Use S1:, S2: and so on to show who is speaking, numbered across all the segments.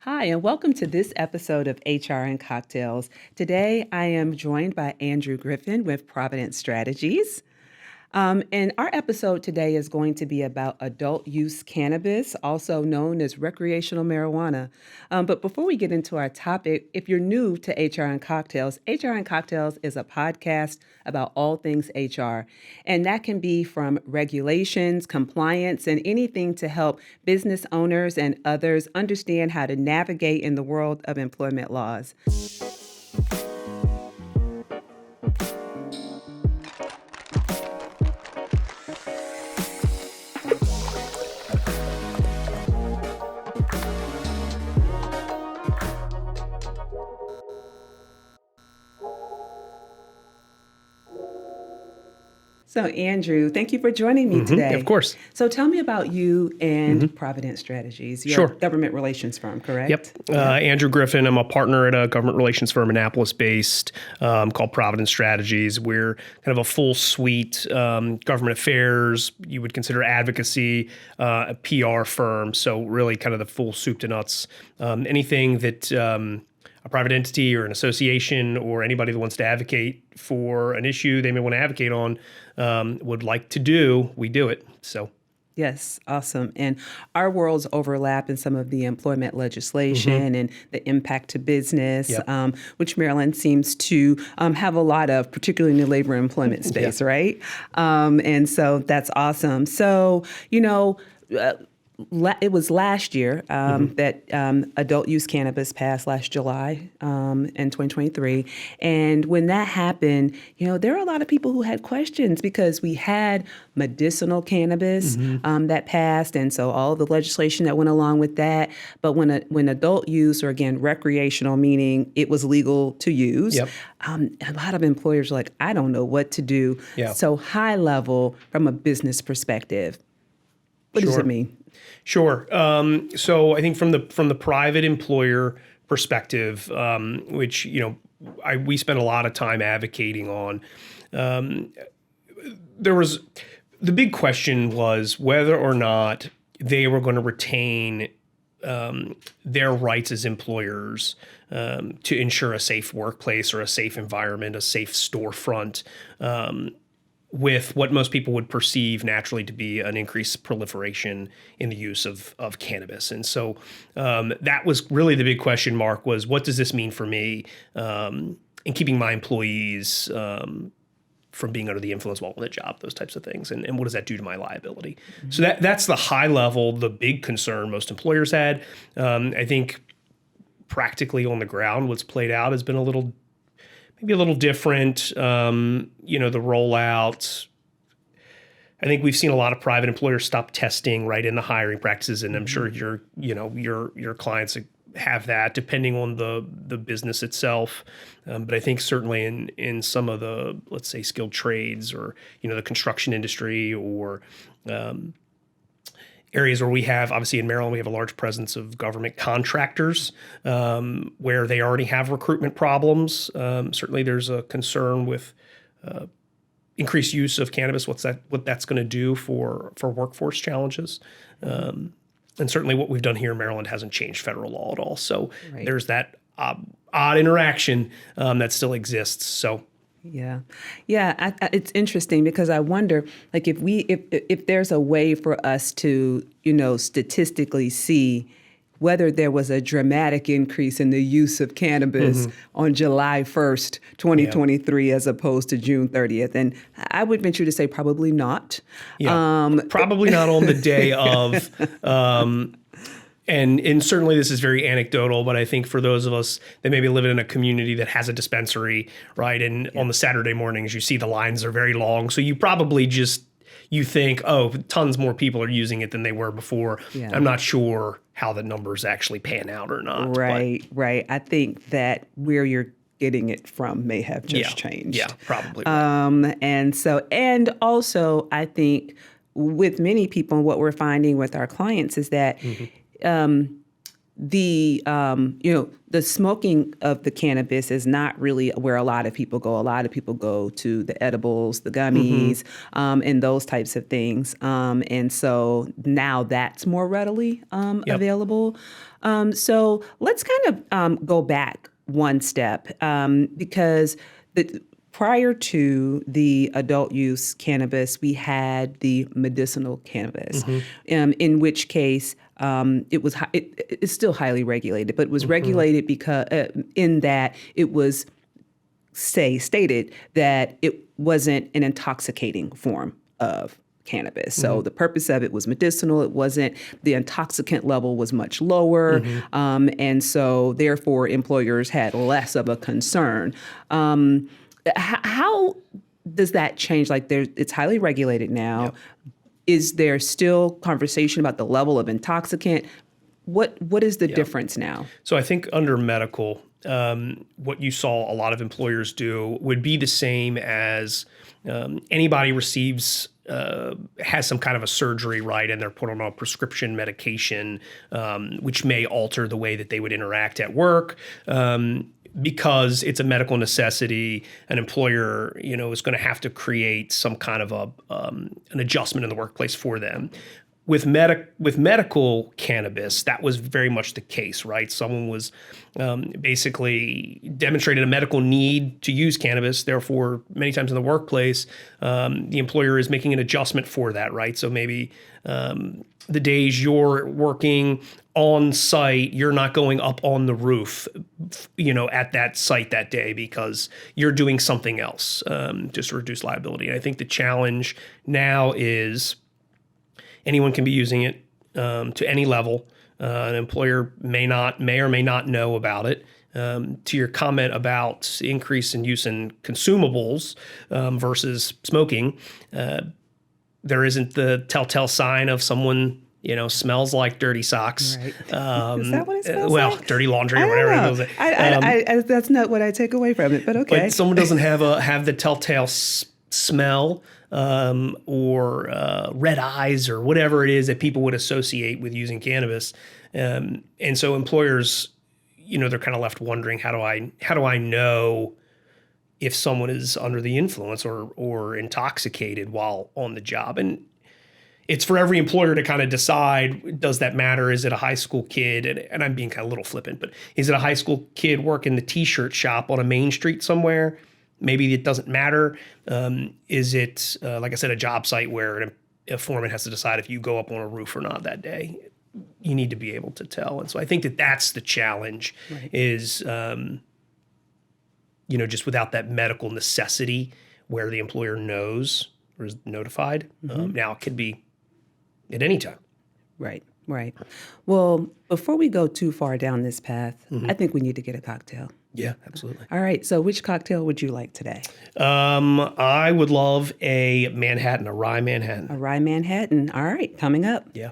S1: Hi, and welcome to this episode of HR and Cocktails. Today, I am joined by Andrew Griffin with Providence Strategies. And our episode today is going to be about adult use cannabis, also known as recreational marijuana. But before we get into our topic, if you're new to HR and Cocktails is a podcast about all things HR. And that can be from regulations, compliance, and anything to help business owners and others understand how to navigate in the world of employment laws. So, Andrew, thank you for joining me today.
S2: Of course.
S1: So tell me about you and Providence Strategies. You're
S2: Sure.
S1: a government relations firm, correct?
S2: Yep. Andrew Griffin. I'm a partner at a government relations firm, Annapolis-based, called Providence Strategies. We're kind of a full suite government affairs. You would consider advocacy, a PR firm. So really kind of the full soup to nuts. Anything that a private entity or an association or anybody that wants to advocate for an issue they may want to advocate on would like to do, we do it. So.
S1: Yes, awesome. And our worlds overlap in some of the employment legislation and the impact to business, which Maryland seems to have a lot of, particularly in the labor and employment space, right? And so that's awesome. So, it was last year that adult use cannabis passed last July in 2023. And when that happened, there were a lot of people who had questions because we had medicinal cannabis that passed. And so all the legislation that went along with that. But when adult use, or again, recreational, meaning it was legal to use, a lot of employers were like, I don't know what to do. So high level from a business perspective, what does it mean?
S2: Sure. So I think from the private employer perspective, which we spent a lot of time advocating on, the big question was whether or not they were going to retain their rights as employers to ensure a safe workplace or a safe environment, a safe storefront. With what most people would perceive naturally to be an increased proliferation in the use of cannabis. And so that was really the big question mark, was what does this mean for me in keeping my employees from being under the influence while on the job, those types of things. And what does that do to my liability? So that's the high level, the big concern most employers had. I think practically on the ground, what's played out has been maybe a little different, the rollout. I think we've seen a lot of private employers stop testing right in the hiring practices, and I'm sure your clients have that depending on the business itself. But I think certainly in some of the, let's say, skilled trades or the construction industry or areas where we have, obviously in Maryland, we have a large presence of government contractors where they already have recruitment problems. Certainly there's a concern with increased use of cannabis, what that's going to do for workforce challenges. And certainly what we've done here in Maryland hasn't changed federal law at all. So there's that odd interaction that still exists. So.
S1: Yeah. It's interesting because I wonder, like, if there's a way for us to, statistically see whether there was a dramatic increase in the use of cannabis on July 1st, 2023, as opposed to June 30th. And I would venture to say probably not.
S2: Probably not on the day of. And certainly this is very anecdotal, but I think for those of us that maybe live in a community that has a dispensary, right? And on the Saturday mornings, you see the lines are very long. So you probably you think, oh, tons more people are using it than they were before. I'm not sure how the numbers actually pan out or not.
S1: Right. I think that where you're getting it from may have just changed.
S2: Yeah, probably.
S1: And also I think with many people, what we're finding with our clients is that the smoking of the cannabis is not really where a lot of people go. A lot of people go to the edibles, the gummies, and those types of things. And so now that's more readily available. So let's kind of go back one step because prior to the adult use cannabis, we had the medicinal cannabis, in which case it's still highly regulated, but it was regulated because in that it was stated that it wasn't an intoxicating form of cannabis. So the purpose of it was medicinal. It wasn't, the intoxicant level was much lower. And so therefore employers had less of a concern. How does that change? Like it's highly regulated now.
S2: Yep.
S1: Is there still conversation about the level of intoxicant? What is the difference now?
S2: So I think under medical, what you saw a lot of employers do would be the same as anybody has some kind of a surgery, right? And they're put on a prescription medication, which may alter the way that they would interact at work. Because it's a medical necessity, an employer, is going to have to create some kind of an adjustment in the workplace for them. With medical cannabis, that was very much the case, right? Someone was basically demonstrated a medical need to use cannabis. Therefore, many times in the workplace, the employer is making an adjustment for that, right? So maybe the days you're working on site, you're not going up on the roof, at that site that day because you're doing something else just to reduce liability. And I think the challenge now is anyone can be using it to any level. An employer may or may not know about it. To your comment about increase in use in consumables versus smoking, there isn't the telltale sign of someone smells like dirty socks.
S1: Right. Is that what it smells like?
S2: Dirty laundry or whatever.
S1: I that's not what I take away from it, but okay.
S2: But someone doesn't have the telltale smell or red eyes or whatever it is that people would associate with using cannabis. And so employers, they're kind of left wondering, how do I know if someone is under the influence or intoxicated while on the job? And it's for every employer to kind of decide, does that matter? Is it a high school kid? And I'm being kind of a little flippant, but is it a high school kid working the t-shirt shop on a main street somewhere? Maybe it doesn't matter. Is it, like I said, a job site where a foreman has to decide if you go up on a roof or not that day? You need to be able to tell. And so I think that's the challenge, right. Is, just without that medical necessity where the employer knows or is notified. Now it could be at any time.
S1: Right. Well, before we go too far down this path, I think we need to get a cocktail.
S2: Yeah, absolutely.
S1: All right. So which cocktail would you like today?
S2: I would love a Manhattan, a rye Manhattan.
S1: A rye Manhattan. All right. Coming up.
S2: Yeah.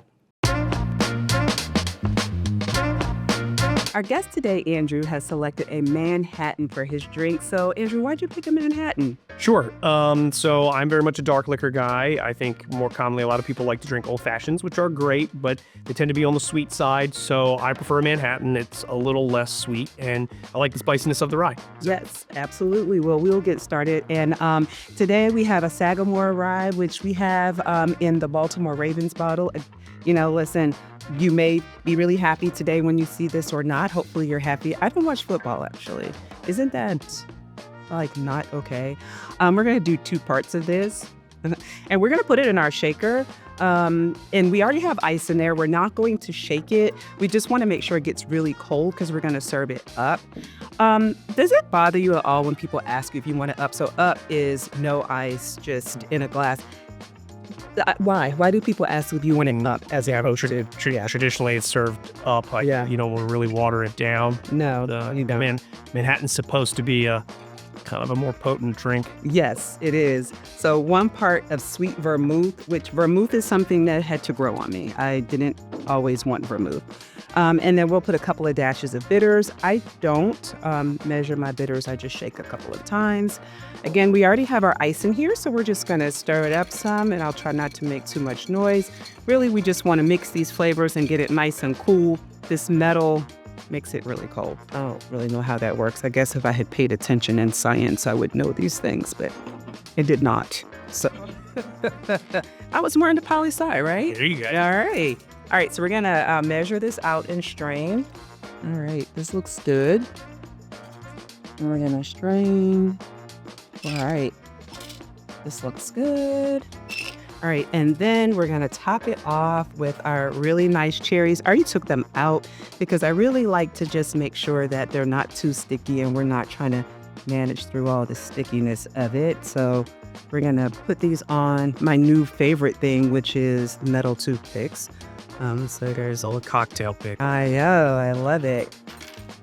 S1: Our guest today, Andrew, has selected a Manhattan for his drink. So, Andrew, why'd you pick a Manhattan?
S3: Sure. So I'm very much a dark liquor guy. I think more commonly a lot of people like to drink old fashions, which are great, but they tend to be on the sweet side. So I prefer a Manhattan. It's a little less sweet, and I like the spiciness of the rye.
S1: Yes, absolutely. Well, we'll get started. And today we have a Sagamore rye, which we have in the Baltimore Ravens bottle. Listen, you may be really happy today when you see this or not. Hopefully you're happy. I haven't watched football, actually. Isn't that not okay? We're going to do 2 parts of this and we're going to put it in our shaker. And we already have ice in there. We're not going to shake it. We just want to make sure it gets really cold because we're going to serve it up. Does it bother you at all when people ask you if you want it up? So up is no ice, just in a glass. Why? Why do people ask if you want it up?
S3: As the approach traditionally it's served up. You don't want to really water it down.
S1: No, you don't.
S3: Manhattan's supposed to be a kind of a more potent drink.
S1: Yes, it is. So 1 part of sweet vermouth, which vermouth is something that had to grow on me. I didn't always want vermouth. And then we'll put a couple of dashes of bitters. I don't measure my bitters. I just shake a couple of times. Again, we already have our ice in here, so we're just going to stir it up some, and I'll try not to make too much noise. Really, we just want to mix these flavors and get it nice and cool. This metal makes it really cold. I don't really know how that works. I guess if I had paid attention in science, I would know these things, but it did not. So I was more into poli-sci, right?
S3: There you go.
S1: All right, so we're going to measure this out and strain. All right, this looks good. And we're going to strain. All right, this looks good. All right, and then we're going to top it off with our really nice cherries. I already took them out because I really like to just make sure that they're not too sticky and we're not trying to manage through all the stickiness of it. So we're going to put these on my new favorite thing, which is metal toothpicks. So there's
S3: A little cocktail pick.
S1: I know, I love it.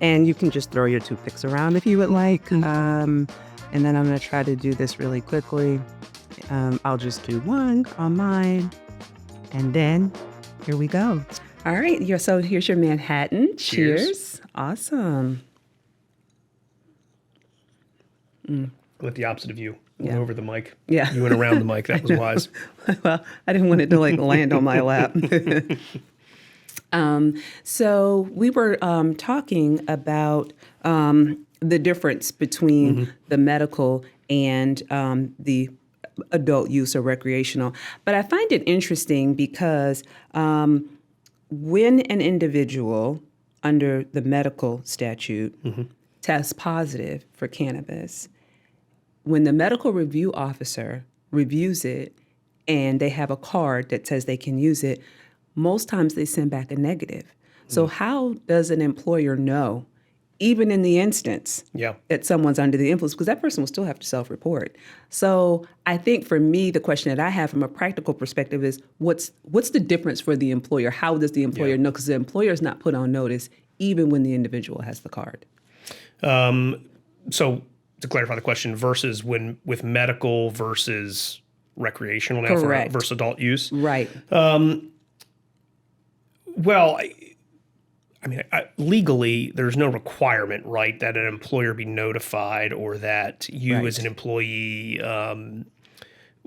S1: And you can just throw your toothpicks around if you would like. And then I'm going to try to do this really quickly. I'll just do one on mine. And then here we go. All right. So here's your Manhattan. Cheers. Awesome.
S2: With the opposite of you.
S1: Yeah.
S2: Over the mic.
S1: Yeah.
S2: You went around the mic. That was wise.
S1: Well, I didn't want it to land on my lap. So we were talking about the difference between the medical and the adult use or recreational. But I find it interesting because when an individual under the medical statute tests positive for cannabis, when the medical review officer reviews it and they have a card that says they can use it, most times they send back a negative. So how does an employer know, even in the instance that someone's under the influence, because that person will still have to self-report. So I think for me, the question that I have from a practical perspective is what's the difference for the employer? How does the employer know? Because the employer is not put on notice even when the individual has the card.
S2: So to clarify the question, versus when with medical versus recreational now
S1: Correct.
S2: versus adult use.
S1: Right.
S2: Well, legally, there's no requirement, right, that an employer be notified or that you as an employee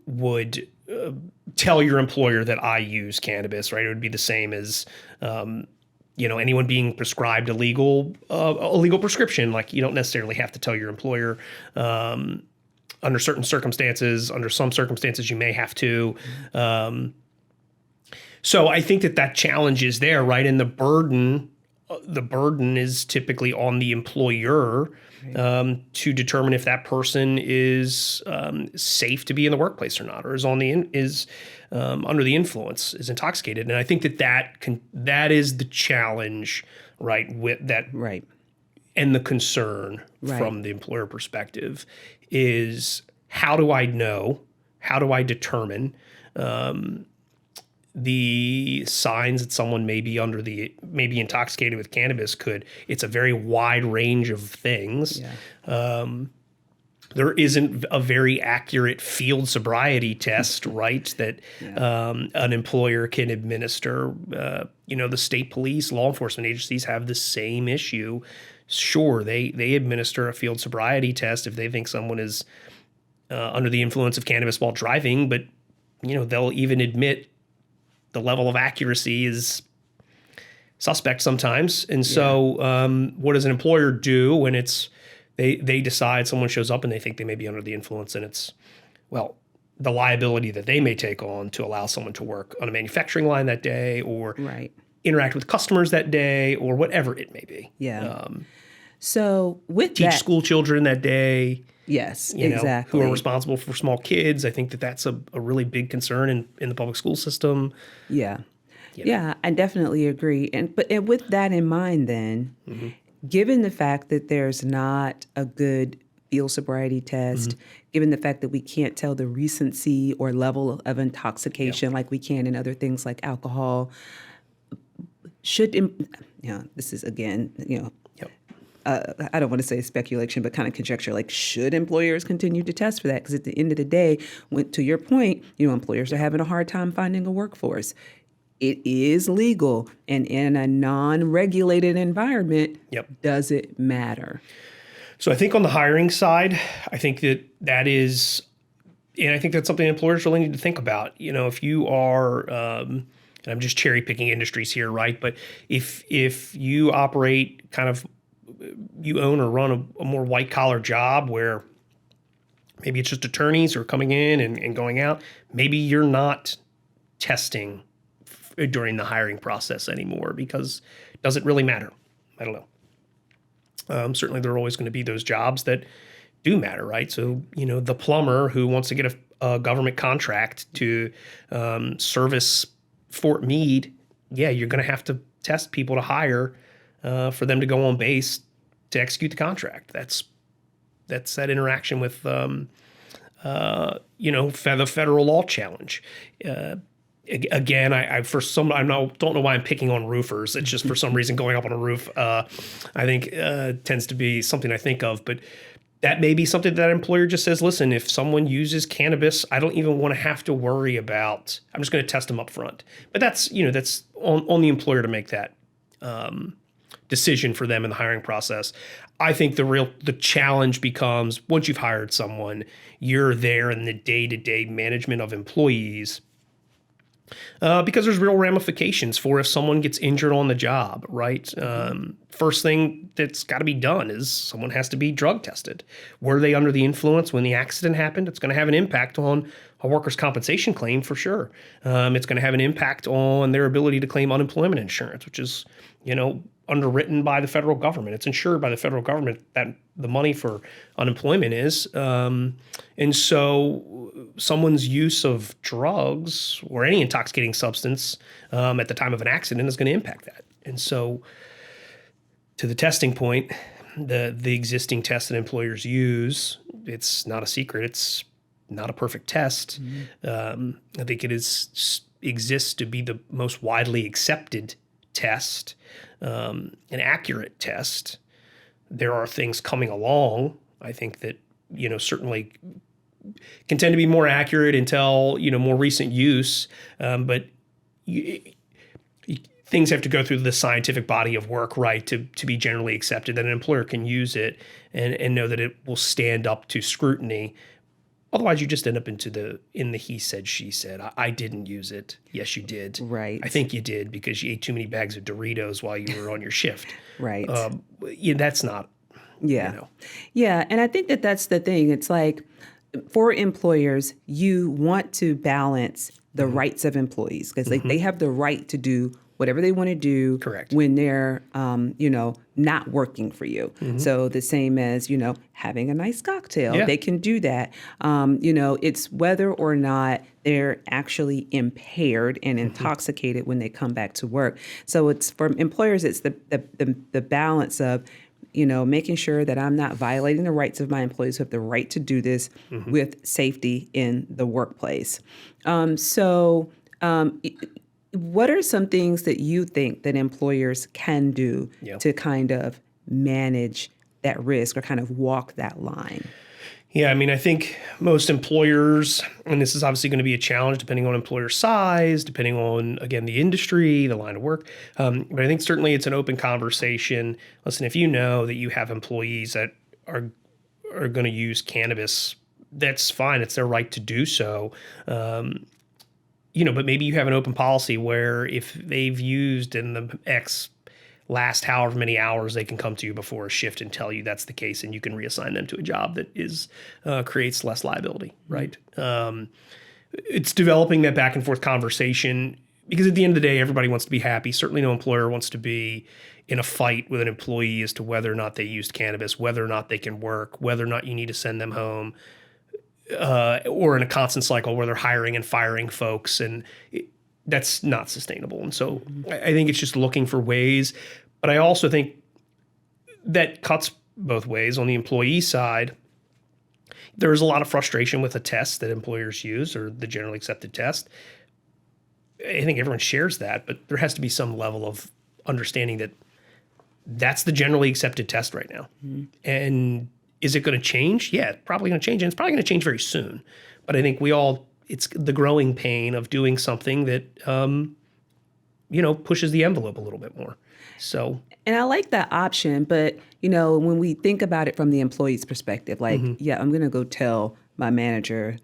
S2: would tell your employer that I use cannabis, right? It would be the same as anyone being prescribed a legal prescription. Like you don't necessarily have to tell your employer. Under certain circumstances, under some circumstances, you may have to. So I think that challenge is there, right? And the burden is typically on the employer to determine if that person is safe to be in the workplace or not, or is under the influence, is intoxicated. And I think that is the challenge, right? With that,
S1: Right.
S2: And the concern from the employer perspective is how do I know? How do I determine the signs that someone may be intoxicated with cannabis? It's a very wide range of things. Yeah. There isn't a very accurate field sobriety test, right, that an employer can administer. The state police, law enforcement agencies have the same issue. Sure, they administer a field sobriety test if they think someone is under the influence of cannabis while driving, but they'll even admit the level of accuracy is suspect sometimes. And so what does an employer do when they decide someone shows up and they think they may be under the influence, and it's, the liability that they may take on to allow someone to work on a manufacturing line that day or interact with customers that day or whatever it may be.
S1: Yeah. So with
S2: teach
S1: that,
S2: school children that day.
S1: Yes,
S2: Who
S1: exactly.
S2: are responsible for small kids. I think that's a really big concern in the public school system.
S1: Yeah. Yeah, I definitely agree. But with that in mind then, given the fact that there's not a good field sobriety test, given the fact that we can't tell the recency or level of intoxication like we can in other things like alcohol, this is again, I don't want to say speculation, but kind of conjecture, like should employers continue to test for that? Because at the end of the day, to your point, employers are having a hard time finding a workforce. it is legal. And in a non-regulated environment,
S2: Yep.
S1: does it matter?
S2: So I think on the hiring side, I think that is, and I think that's something employers really need to think about. If you are, and I'm just cherry picking industries here, right? But if you operate kind of, you own or run a more white collar job where maybe it's just attorneys who are coming in and going out, maybe you're not testing during the hiring process anymore because does it really matter? I don't know. Certainly there are always going to be those jobs that do matter, right? So, the plumber who wants to get a government contract to service Fort Meade, yeah, you're going to have to test people to hire for them to go on base to execute the contract. That's that interaction with, the federal law challenge. Again, I don't know why I'm picking on roofers. It's just for some reason going up on a roof, I think tends to be something I think of. But that may be something that employer just says, listen, if someone uses cannabis, I don't even want to have to worry about. I'm just going to test them up front. But that's on the employer to make that decision for them in the hiring process. I think the challenge becomes once you've hired someone, you're there in the day-to-day management of employees. Because there's real ramifications for if someone gets injured on the job, right? First thing that's got to be done is someone has to be drug tested. Were they under the influence when the accident happened? It's going to have an impact on a workers' compensation claim for sure. It's going to have an impact on their ability to claim unemployment insurance, which is, underwritten by the federal government. It's insured by the federal government that the money for unemployment is. And so someone's use of drugs or any intoxicating substance at the time of an accident is going to impact that. And so to the testing point, the existing test that employers use, it's not a secret. It's not a perfect test. I think it exists to be the most widely accepted test, an accurate test. There are things coming along, I think that, certainly can tend to be more accurate until, more recent use. But things have to go through the scientific body of work, right, to be generally accepted, that an employer can use it and know that it will stand up to scrutiny. Otherwise, you just end up in the he said, she said. I didn't use it. Yes, you did.
S1: Right.
S2: I think you did because you ate too many bags of Doritos while you were on your shift.
S1: Right.
S2: That's not.
S1: Yeah. Yeah. And I think that's the thing. It's like for employers, you want to balance the rights of employees because they have the right to do whatever they want to do.
S2: Correct.
S1: When they're, not working for you. So the same as, having a nice cocktail, they can do that. It's whether or not they're actually impaired and intoxicated when they come back to work. So it's for employers, it's the balance of, making sure that I'm not violating the rights of my employees who have the right to do this with safety in the workplace. What are some things that you think that employers can do to kind of manage that risk or kind of walk that line?
S2: Yeah, I think most employers, and this is obviously going to be a challenge depending on employer size, depending on, again, the industry, the line of work. But I think certainly it's an open conversation. Listen, if you know that you have employees that are going to use cannabis, that's fine. It's their right to do so. But maybe you have an open policy where if they've used in the X last however many hours, they can come to you before a shift and tell you that's the case, and you can reassign them to a job that creates less liability, right? It's developing that back and forth conversation because at the end of the day, everybody wants to be happy. Certainly no employer wants to be in a fight with an employee as to whether or not they used cannabis, whether or not they can work, whether or not you need to send them home. Or in a constant cycle where they're hiring and firing folks, and that's not sustainable. And so I think it's just looking for ways. But I also think that cuts both ways. On the employee side, there's a lot of frustration with the test that employers use or the generally accepted test. I think everyone shares that, but there has to be some level of understanding that that's the generally accepted test right now. And is it going to change? Yeah, it's probably going to change, and it's probably going to change very soon. But I think it's the growing pain of doing something that pushes the envelope a little bit more. So,
S1: And I like that option, but when we think about it from the employee's perspective, like, yeah, I'm gonna go tell my manager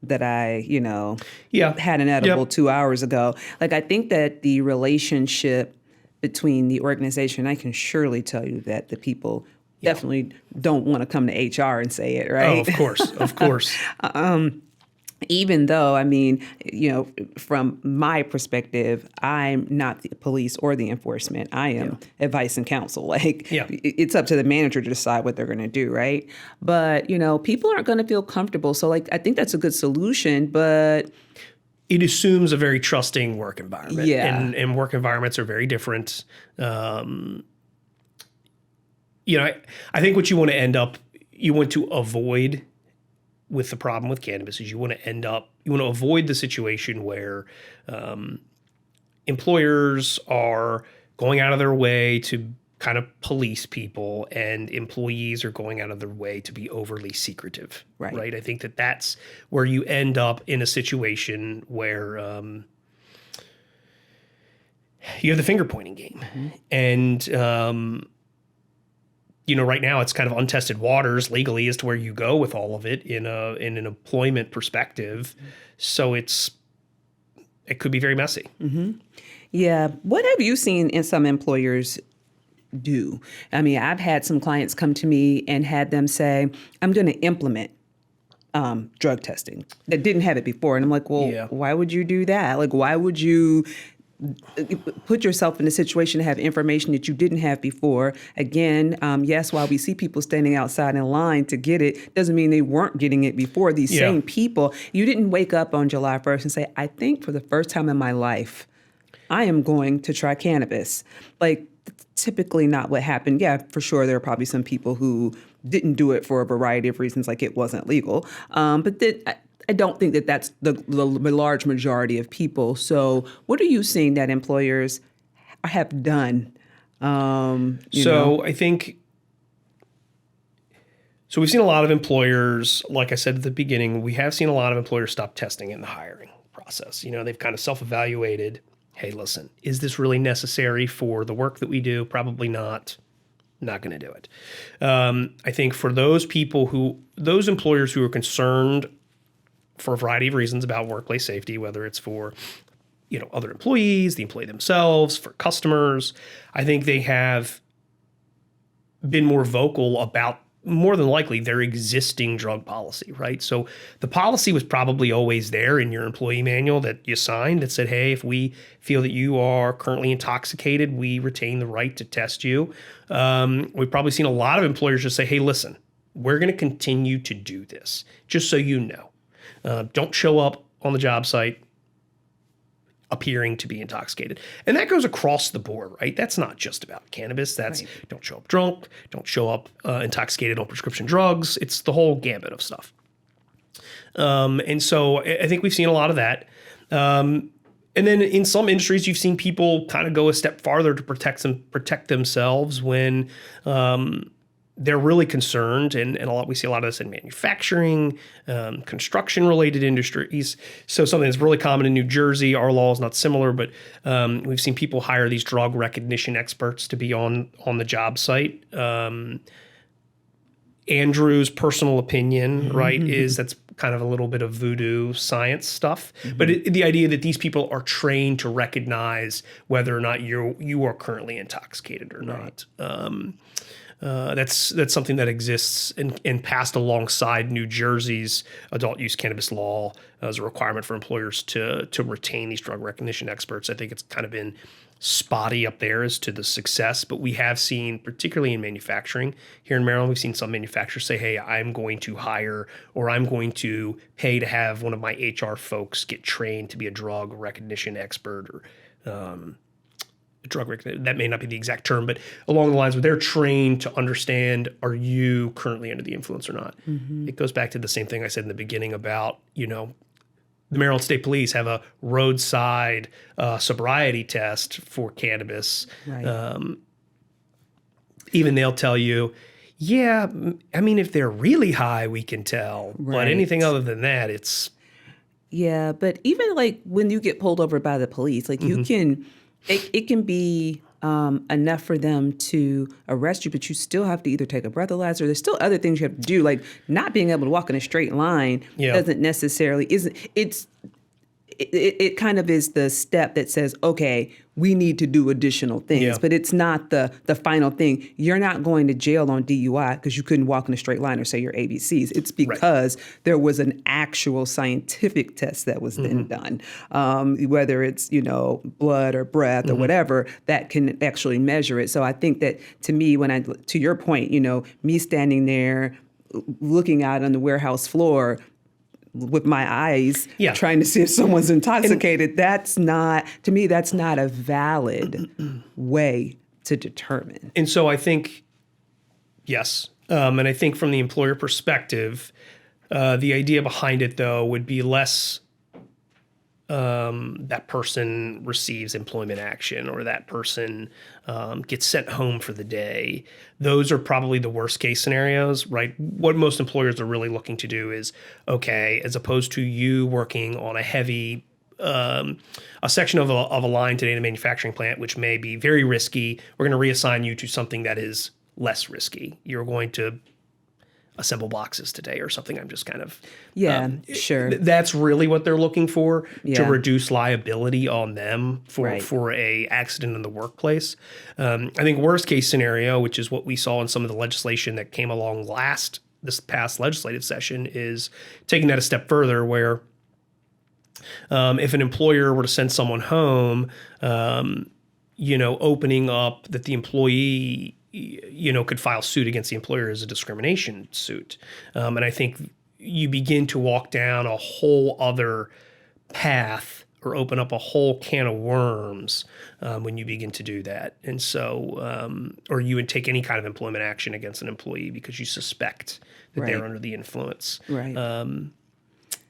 S1: that I,
S2: yeah.
S1: had an edible
S2: Yep.
S1: 2 hours ago. Like, I think that the relationship between the organization, I can surely tell you that the people definitely don't want to come to HR and say it, right?
S2: Oh, of course, of course.
S1: Even though, I mean, from my perspective, I'm not the police or the enforcement. I am advice and counsel. Like,
S2: Yeah.
S1: it's up to the manager to decide what they're going to do, right? But, people aren't going to feel comfortable. So, like, I think that's a good solution, but
S2: It assumes a very trusting work environment.
S1: Yeah.
S2: And work environments are very different. I think what you want to avoid with the problem with cannabis is you want to avoid the situation where employers are going out of their way to kind of police people and employees are going out of their way to be overly secretive.
S1: Right.
S2: I think that's where you end up in a situation where you have the finger pointing game. And right now it's kind of untested waters legally as to where you go with all of it in an employment perspective. So it could be very messy.
S1: yeah. What have you seen in some employers do? I mean, I've had some clients come to me and had them say, I'm going to implement drug testing that didn't have it before. And I'm like, well,
S2: Yeah.
S1: why would you do that? Like, why would you put yourself in a situation to have information that you didn't have before? Again, yes, while we see people standing outside in line to get it, doesn't mean they weren't getting it before. These
S2: Yeah.
S1: same people, you didn't wake up on July 1st and say, I think for the first time in my life, I am going to try cannabis. Like, typically not what happened. Yeah, for sure, there are probably some people who didn't do it for a variety of reasons, like it wasn't legal. But I don't think that that's the large majority of people. So what are you seeing that employers have done?
S2: I think, so we've seen a lot of employers, like I said at the beginning, we have seen a lot of employers stop testing in the hiring process. They've kind of self-evaluated. Hey, listen, is this really necessary for the work that we do? Probably not. Not going to do it. I think for those employers who are concerned for a variety of reasons about workplace safety, whether it's for other employees, the employee themselves, for customers, I think they have been more vocal about, more than likely, their existing drug policy, right? So the policy was probably always there in your employee manual that you signed that said, hey, if we feel that you are currently intoxicated, we retain the right to test you. We've probably seen a lot of employers just say, hey, listen, we're going to continue to do this, just so you know. Don't show up on the job site appearing to be intoxicated. And that goes across the board, right? That's not just about cannabis. That's
S1: Right.
S2: Don't show up drunk, don't show up intoxicated on prescription drugs. It's the whole gambit of stuff. And so I think we've seen a lot of that. And then in some industries, you've seen people kind of go a step farther to protect themselves when they're really concerned, and we see a lot of this in manufacturing, construction-related industries. So something that's really common in New Jersey, our law is not similar, but we've seen people hire these drug recognition experts to be on the job site. Andrew's personal opinion, right, is that's kind of a little bit of voodoo science stuff. But the idea that these people are trained to recognize whether or not you are currently intoxicated or not. That's something that exists and passed alongside New Jersey's adult use cannabis law as a requirement for employers to retain these drug recognition experts. I think it's kind of been spotty up there as to the success, but we have seen, particularly in manufacturing here in Maryland, we've seen some manufacturers say, hey, I'm going to hire or I'm going to pay to have one of my HR folks get trained to be a drug recognition expert or that may not be the exact term, but along the lines where they're trained to understand, are you currently under the influence or not? It goes back to the same thing I said in the beginning about, the Maryland State Police have a roadside sobriety test for cannabis.
S1: Right.
S2: Even they'll tell you, yeah, I mean, if they're really high, we can tell. But
S1: Right.
S2: anything other than that, it's...
S1: Yeah, but even like when you get pulled over by the police, like you can it can be enough for them to arrest you, but you still have to either take a breathalyzer. There's still other things you have to do, like not being able to walk in a straight line doesn't necessarily it kind of is the step that says, okay, we need to do additional things, but it's not the final thing. You're not going to jail on DUI because you couldn't walk in a straight line or say your ABCs. It's because there was an actual scientific test that was then done, whether it's, blood or breath or whatever, that can actually measure it. So I think that to me, to your point, me standing there looking out on the warehouse floor with my eyes trying to see if someone's intoxicated, that's not a valid way to determine.
S2: And so I think, yes. And I think from the employer perspective, the idea behind it, though, would be less that person receives employment action or that person gets sent home for the day. Those are probably the worst case scenarios, right? What most employers are really looking to do is, okay, as opposed to you working on a heavy a section of a line today in a manufacturing plant, which may be very risky, we're going to reassign you to something that is less risky. You're going to assemble boxes today or something. I'm just kind of
S1: sure.
S2: That's really what they're looking for to reduce liability on them for a accident in the workplace. I think worst case scenario, which is what we saw in some of the legislation that came along this past legislative session, is taking that a step further, where if an employer were to send someone home, opening up that the employee could file suit against the employer as a discrimination suit. And I think you begin to walk down a whole other path or open up a whole can of worms when you begin to do that. And so, or you would take any kind of employment action against an employee because you suspect that they're under the influence.
S1: Right.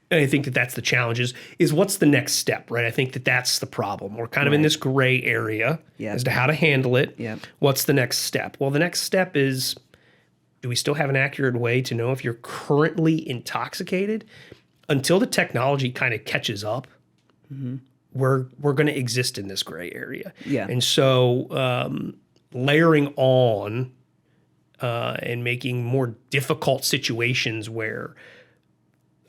S2: And I think that that's the challenge is what's the next step, right? I think that that's the problem. We're kind of in this gray area as to how to handle it.
S1: Yep.
S2: What's the next step? Well, the next step is, do we still have an accurate way to know if you're currently intoxicated? Until the technology kind of catches up, we're going to exist in this gray area.
S1: Yeah.
S2: And so layering on and making more difficult situations where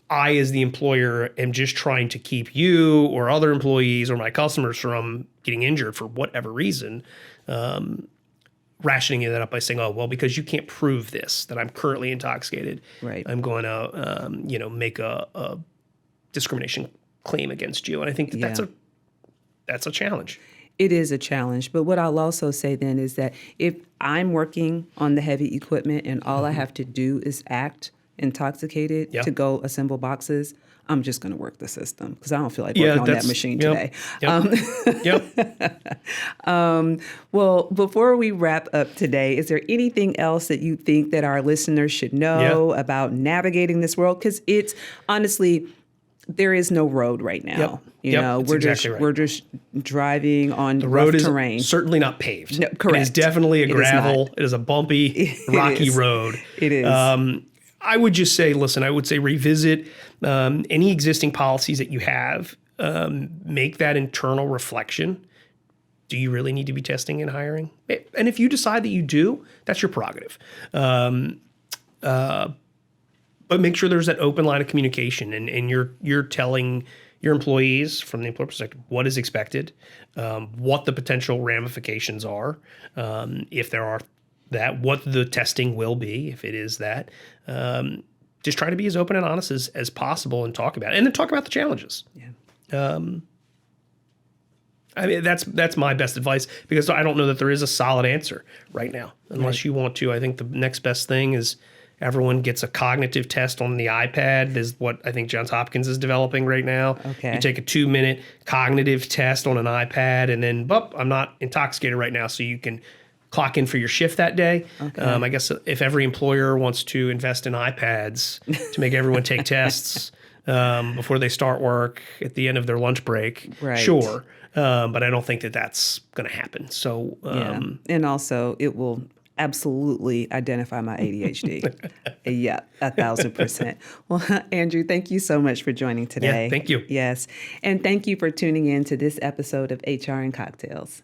S2: I, as the employer, am just trying to keep you or other employees or my customers from getting injured for whatever reason, rationing it up by saying, oh, well, because you can't prove this, that I'm currently intoxicated, I'm going to, make a discrimination claim against you. And I think that that's a challenge.
S1: It is a challenge. But what I'll also say then is that if I'm working on the heavy equipment and all I have to do is act intoxicated to go assemble boxes, I'm just going to work the system because I don't feel like working on that machine today. Well, before we wrap up today, is there anything else that you think that our listeners should know about navigating this world? Because it's honestly, there is no road right now. We're just driving on
S2: the road
S1: rough terrain.
S2: Is certainly not paved.
S1: No, correct.
S2: It is definitely a gravel. It is a bumpy, rocky road.
S1: It is.
S2: I would just say, listen, I would say revisit any existing policies that you have. Make that internal reflection. Do you really need to be testing and hiring? And if you decide that you do, that's your prerogative. But make sure there's that open line of communication and you're telling your employees from the employer perspective what is expected, what the potential ramifications are, if there are that, what the testing will be, if it is that. Just try to be as open and honest as possible and talk about it. And then talk about the challenges. I mean, that's my best advice because I don't know that there is a solid answer right now. Unless you want to, I think the next best thing is everyone gets a cognitive test on the iPad. Is what I think Johns Hopkins is developing right now.
S1: Okay.
S2: You take a 2-minute cognitive test on an iPad and then, I'm not intoxicated right now, so you can clock in for your shift that day.
S1: Okay.
S2: I guess if every employer wants to invest in iPads to make everyone take tests before they start work at the end of their lunch break, sure. But I don't think that that's going to happen. So,
S1: and also it will absolutely identify my ADHD. Yeah, 1,000%. Well, Andrew, thank you so much for joining today.
S2: Yeah, thank you.
S1: Yes. And thank you for tuning in to this episode of HR and Cocktails.